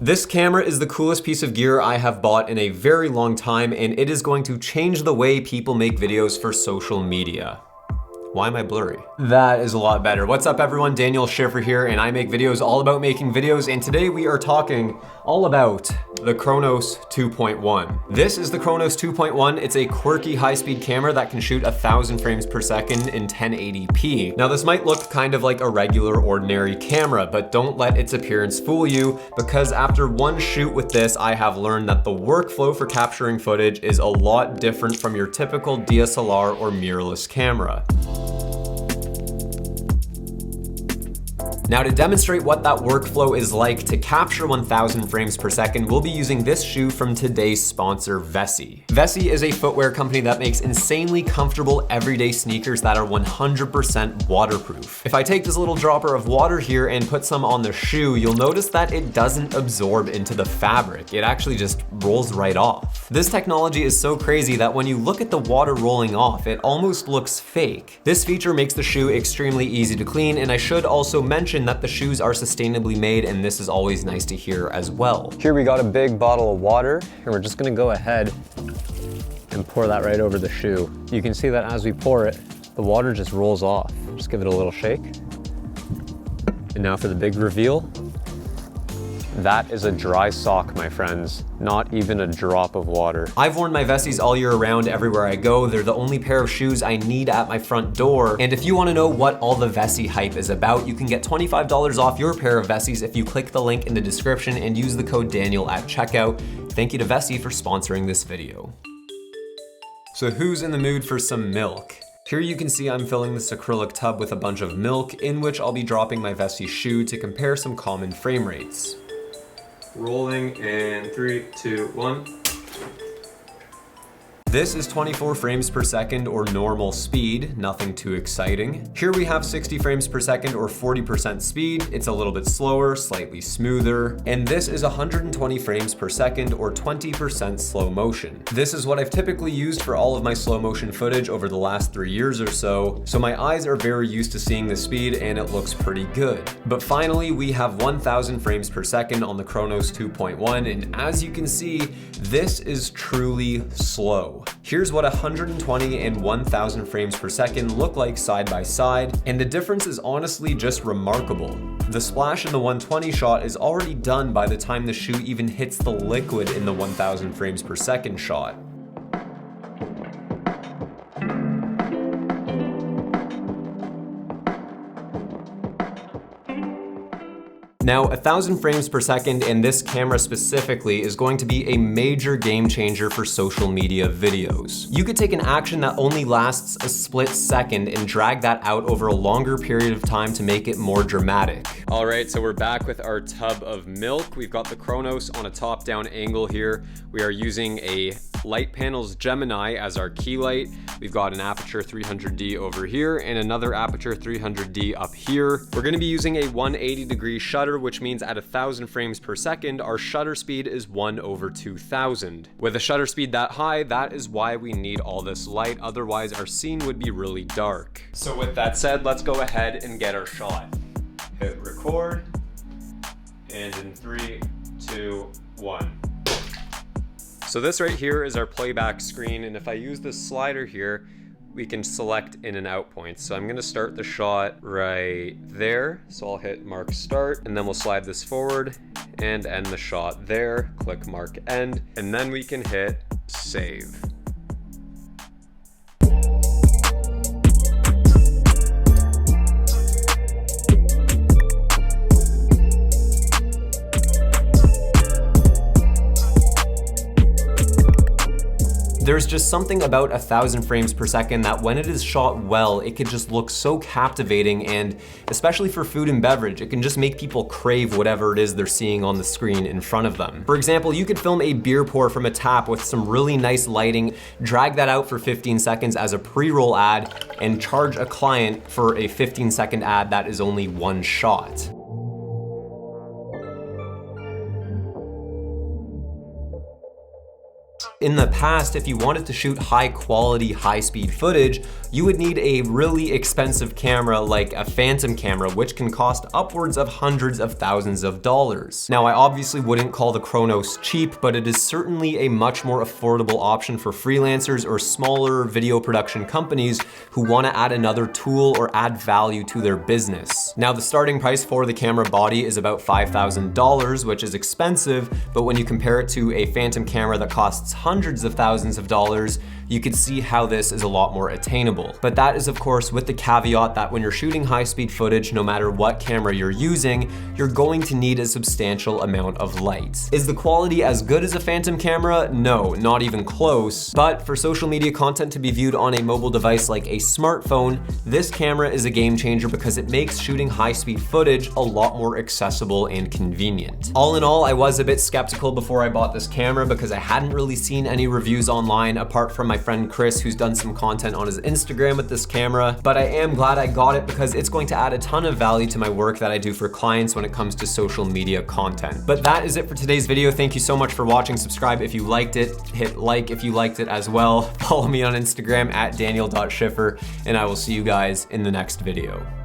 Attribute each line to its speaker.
Speaker 1: This camera is the coolest piece of gear I have bought in a very long time, and it is going to change the way people make videos for social media. Why am I blurry? That is a lot better. What's up everyone, Daniel Schiffer here, and I make videos all about making videos, and today we are talking all about the Chronos 2.1. This is the Chronos 2.1. It's a quirky high-speed camera that can shoot 1,000 frames per second in 1080p. Now this might look kind of like a regular ordinary camera, but don't let its appearance fool you, because after one shoot with this, I have learned that the workflow for capturing footage is a lot different from your typical DSLR or mirrorless camera. Now to demonstrate what that workflow is like to capture 1,000 frames per second, we'll be using this shoe from today's sponsor, Vessi. Vessi is a footwear company that makes insanely comfortable everyday sneakers that are 100% waterproof. If I take this little dropper of water here and put some on the shoe, you'll notice that it doesn't absorb into the fabric. It actually just rolls right off. This technology is so crazy that when you look at the water rolling off, it almost looks fake. This feature makes the shoe extremely easy to clean, and I should also mention that the shoes are sustainably made, and this is always nice to hear as well. Here we got a big bottle of water, and we're just gonna go ahead and pour that right over the shoe. You can see that as we pour it, the water just rolls off. Just give it a little shake. And now for the big reveal. That is a dry sock, my friends. Not even a drop of water. I've worn my Vessis all year round everywhere I go. They're the only pair of shoes I need at my front door. And if you wanna know what all the Vessi hype is about, you can get $25 off your pair of Vessis if you click the link in the description and use the code Daniel at checkout. Thank you to Vessi for sponsoring this video. So who's in the mood for some milk? Here you can see I'm filling this acrylic tub with a bunch of milk, in which I'll be dropping my Vessi shoe to compare some common frame rates. Rolling in 3, 2, 1. This is 24 frames per second or normal speed, nothing too exciting. Here we have 60 frames per second or 40% speed. It's a little bit slower, slightly smoother. And this is 120 frames per second or 20% slow motion. This is what I've typically used for all of my slow motion footage over the last 3 years or so. So my eyes are very used to seeing the speed, and it looks pretty good. But finally, we have 1,000 frames per second on the Chronos 2.1. And as you can see, this is truly slow. Here's what 120 and 1,000 frames per second look like side by side, and the difference is honestly just remarkable. The splash in the 120 shot is already done by the time the shoe even hits the liquid in the 1,000 frames per second shot. Now, 1,000 frames per second in this camera specifically is going to be a major game changer for social media videos. You could take an action that only lasts a split second and drag that out over a longer period of time to make it more dramatic. All right, so we're back with our tub of milk. We've got the Chronos on a top-down angle here. We are using a Light Panels Gemini as our key light. We've got an aperture 300D over here and another aperture 300D up here. We're gonna be using a 180-degree shutter, which means at 1,000 frames per second, our shutter speed is 1/2000. With a shutter speed that high, that is why we need all this light, otherwise our scene would be really dark. So with that said, let's go ahead and get our shot. Hit record, and in 3, 2, 1. So this right here is our playback screen, and if I use this slider here, we can select in and out points. So I'm gonna start the shot right there. So I'll hit mark start, and then we'll slide this forward and end the shot there. Click mark end, and then we can hit save. There's just something about 1,000 frames per second that when it is shot well, it could just look so captivating, and especially for food and beverage, it can just make people crave whatever it is they're seeing on the screen in front of them. For example, you could film a beer pour from a tap with some really nice lighting, drag that out for 15 seconds as a pre-roll ad, and charge a client for a 15-second ad that is only one shot. In the past, if you wanted to shoot high quality, high speed footage, you would need a really expensive camera like a phantom camera, which can cost upwards of hundreds of thousands of dollars. Now, I obviously wouldn't call the Chronos cheap, but it is certainly a much more affordable option for freelancers or smaller video production companies who want to add another tool or add value to their business. Now, the starting price for the camera body is about $5,000, which is expensive, but when you compare it to a phantom camera that costs hundreds of thousands of dollars, you could see how this is a lot more attainable. But that is of course with the caveat that when you're shooting high-speed footage, no matter what camera you're using, you're going to need a substantial amount of light. Is the quality as good as a phantom camera? No, not even close. But for social media content to be viewed on a mobile device like a smartphone, this camera is a game changer because it makes shooting high-speed footage a lot more accessible and convenient. All in all, I was a bit skeptical before I bought this camera because I hadn't really seen any reviews online apart from my friend Chris, who's done some content on his Instagram with this camera, but I am glad I got it because it's going to add a ton of value to my work that I do for clients when it comes to social media content. But that is it for today's video. Thank you so much for watching. Subscribe if you liked it, hit like if you liked it as well. Follow me on Instagram at daniel.schiffer, and I will see you guys in the next video.